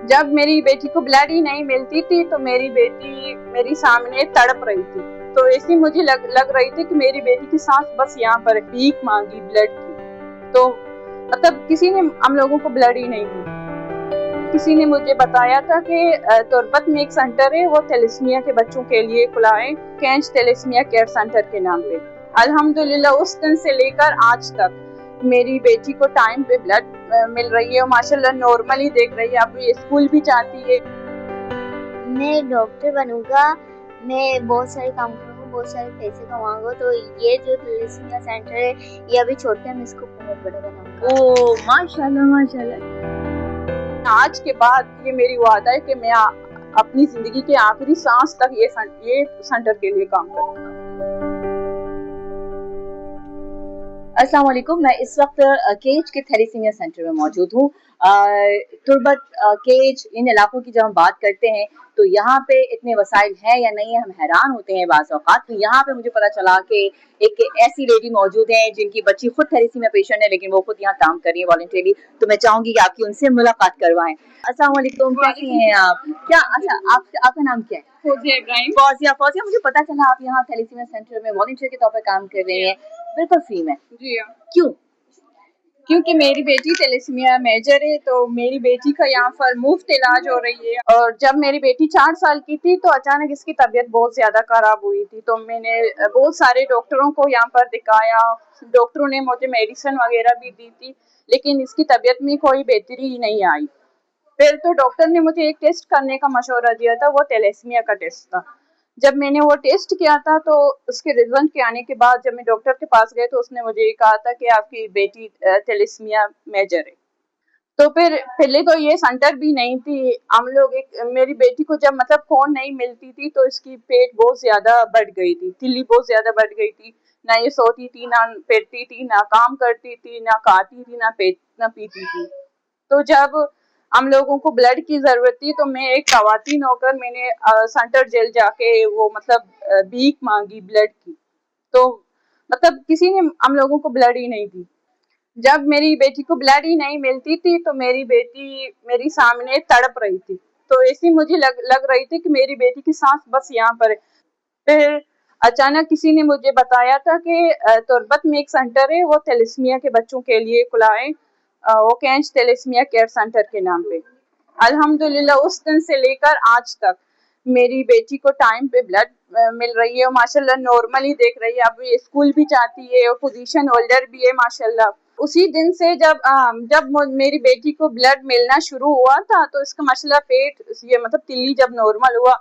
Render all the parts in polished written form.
जब मेरी बेटी को ब्लड ही नहीं मिलती थी तो मेरी बेटी मेरी सामने तड़प रही थी, तो ऐसी मुझे लग रही थी कि मेरी बेटी की सांस बस यहाँ पर भीख मांगी ब्लड की। तो मतलब किसी ने हम लोगों को ब्लड ही नहीं दी। किसी ने मुझे बताया था कि तुर्बत में एक सेंटर है, वो थैलेसीमिया के बच्चों के लिए खुला है, कैंच थैलेसीमिया केयर सेंटर के नाम पे। अल्हम्दुलिल्लाह उस दिन से लेकर आज तक मेरी बेटी को टाइम पे ब्लड मिल रही है और माशाल्लाह नॉर्मली देख रही है, अब ये स्कूल भी जाती है। मैं डॉक्टर बनूंगा, मैं बहुत सारे काम करूँगा, बहुत सारे पैसे कमाऊंगा, तो ये जो थैलेसीमिया सेंटर है ये अभी छोटा है, मैं इसको बहुत बड़ा बनाऊंगा। ओह माशाल्लाह माशाल्लाह। आज के बाद ये मेरी वादा है कि मैं अपनी जिंदगी के आखिरी सांस तक ये सेंटर के लिए काम करूंगा। अस्सलाम वालेकुम। मैं इस वक्त केज के थैलेसीमिया सेंटर में मौजूद हूँ। तुर्बत, केज, इन इलाकों की जब हम बात करते हैं तो यहाँ पे इतने वसाइल हैं या नहीं है, हम हैरान होते हैं बाज़ औक़ात। तो यहाँ पे मुझे पता चला कि एक ऐसी लेडी मौजूद है जिनकी बच्ची खुद थैलेसीमिया पेशेंट है, लेकिन वो खुद यहाँ काम कर रही है वॉलंटियरली। तो मैं चाहूंगी कि आपकी उनसे मुलाकात करवाएं। अस्सलाम वालेकुम, कैसी हैं आप? क्या अच्छा, आपका नाम क्या है? फौजिया इब्राहिम। फौजिया, मुझे पता चला आप यहाँ थैलेसीमिया सेंटर में वॉलंटियर के तौर पर काम कर रही हैं, बिल्कुल फ्री में। जी हाँ, क्यों? क्योंकि मेरी बेटी थैलेसीमिया मेजर है, तो मेरी बेटी का यहाँ पर मुफ्त इलाज हो रही है। और जब मेरी बेटी 4 साल की थी तो अचानक इसकी तबीयत बहुत ज्यादा खराब हुई थी, तो मैंने बहुत सारे डॉक्टरों को यहाँ पर दिखाया। डॉक्टरों ने मुझे मेडिसिन वगैरह भी दी थी, लेकिन इसकी तबीयत में कोई बेहतरी ही नहीं आई। फिर तो डॉक्टर ने मुझे एक टेस्ट करने का मशवरा दिया था, वो थैलेसीमिया का टेस्ट था। जब मैंने वो टेस्ट किया था तो उसके रिजल्ट के आने के बाद जब मैं डॉक्टर के पास गए तो उसने मुझे ये कहा था कि आपकी बेटी थैलेसीमिया मेजर है। तो फिर पहले तो ये सेंटर भी नहीं थी, हम लोग मेरी बेटी को जब मतलब खून नहीं मिलती थी तो इसकी पेट बहुत ज्यादा बढ़ गई थी, तिल्ली बहुत ज्यादा बढ़ गई थी। ना ये सोती थी, ना पेटती थी, ना काम करती थी, ना खाती थी, ना पीती थी। तो जब हम लोगों को ब्लड की जरूरत थी तो मैं एक खवातीन होकर मैंने सेंटर जेल जाके वो मतलब भीख मांगी ब्लड की। तो मतलब किसी ने हम लोगों को ब्लड ही नहीं दी। जब मेरी बेटी को ब्लड ही नहीं मिलती थी तो मेरी बेटी मेरी सामने तड़प रही थी, तो ऐसी मुझे लग रही थी कि मेरी बेटी की सांस बस यहाँ पर है। फिर अचानक किसी ने मुझे बताया था कि तुर्बत में एक सेंटर है, वो थैलेसीमिया के बच्चों के लिए खुला है, वो कैंच थैलेसीमिया केयर सेंटर के नाम पे। अल्हम्दुलिल्लाह उस दिन से लेकर आज तक मेरी बेटी को टाइम पे ब्लड मिल रही है और माशाल्लाह नॉर्मली देख रही है, अब ये स्कूल भी जाती है और पोजीशन होल्डर भी है माशाल्लाह। उसी दिन से जब मेरी बेटी को ब्लड मिलना शुरू हुआ था तो इसका माशाल्लाह पेट ये मतलब तिल्ली जब नॉर्मल हुआ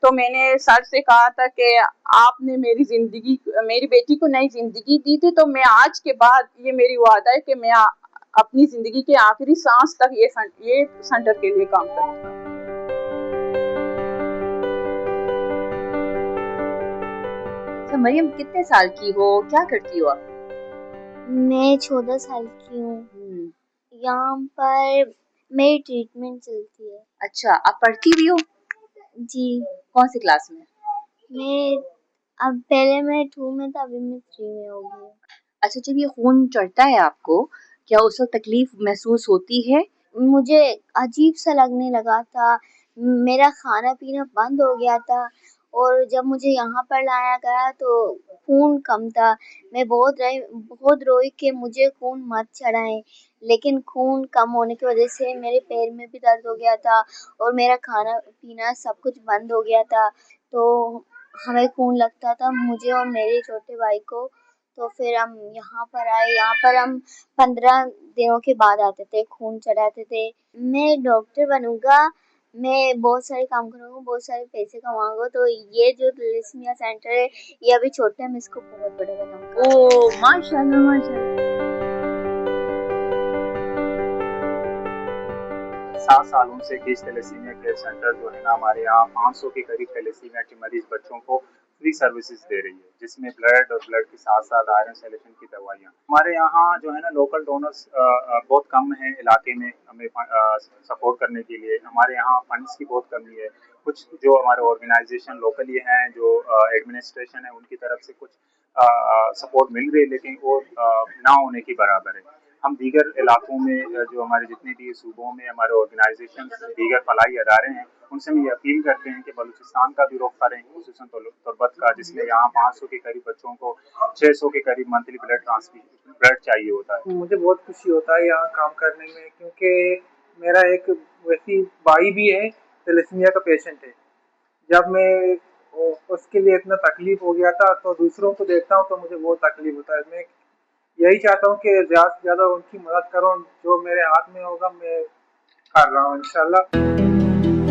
तो मैंने सर से कहा था कि आपने मेरी बेटी को नई जिंदगी दी थी, तो मैं आज के बाद ये मेरी वादा है कि मैं अपनी जिंदगी के आखिरी सांस तक ये सेंटर के लिए काम करूंगा। तो मरियम कितने साल की हो, क्या करती हो आप? मैं 14 साल की हूँ। यहाँ पर मेरी ट्रीटमेंट चलती है। अच्छा, आप पढ़ती भी हो? जी, कौन सी क्लास में? मैं अब पहले मैं 2 में था, अभी मैं 3 में हो गई हूँ। अच्छा, जब ये खून चढ़ता है आपको, क्या उस वक्त तकलीफ महसूस होती है? मुझे अजीब सा लगने लगा था, मेरा खाना पीना बंद हो गया था, और जब मुझे यहाँ पर लाया गया तो खून कम था। मैं बहुत रोई कि मुझे खून मत चढ़ाएं, लेकिन खून कम होने की वजह से मेरे पैर में भी दर्द हो गया था और मेरा खाना पीना सब कुछ बंद हो गया था। तो हमें खून लगता था, मुझे और मेरे छोटे भाई को। तो फिर हम यहाँ पर आए। यहाँ पर हम 15 दिनों के बाद आते थे, खून चढ़ाते थे। मैं डॉक्टर बनूंगा, मैं बहुत सारे काम करूँगा, बहुत सारे पैसे कमाऊंगा, तो ये जो थैलेसीमिया सेंटर है ये अभी छोटा है, मैं इसको बहुत बड़ा बनाऊंगा। ओह माशाल्लाह माशाल्लाह। 7 सालों से केज थैलेसीमिया केयर सेंटर जो है ना हमारे यहाँ 500 के करीब थैलेसीमिया के मरीज बच्चों को फ्री सर्विसेज दे रही है, जिसमें ब्लड और ब्लड के साथ साथ आयरन सैलेशन की दवाइयाँ। हमारे यहाँ जो है ना लोकल डोनर्स बहुत कम है इलाके में हमें सपोर्ट करने के लिए। हमारे यहाँ फंड्स की बहुत कमी है। कुछ जो हमारे ऑर्गेनाइजेशन लोकली हैं, जो एडमिनिस्ट्रेशन है, उनकी तरफ से कुछ सपोर्ट मिल रही है, लेकिन वो ना होने की बराबर है। हम दीगर इलाकों में जो हमारे जितने भी सूबों में हमारे ऑर्गेनाइजेशन दीगर फलाही अदारे हैं उनसे हम ये अपील करते हैं कि बलूचिस्तान का भी रुख करें, खुसूसन तुर्बत का, जिसमें यहाँ 500 के करीब बच्चों को 600 के करीब मंथली ब्लड चाहिए होता है। मुझे बहुत खुशी होता है यहाँ काम करने में, क्योंकि मेरा एक वैसी भाई भी है थैलेसीमिया का पेशेंट है। जब मैं उसके लिए इतना तकलीफ हो गया था तो दूसरों को देखता हूँ तो मुझे बहुत तकलीफ होता है। मैं यही चाहता हूँ कि ज़्यादा से ज़्यादा उनकी मदद करूँ, जो मेरे हाथ में होगा मैं कर रहा हूँ इंशाल्लाह।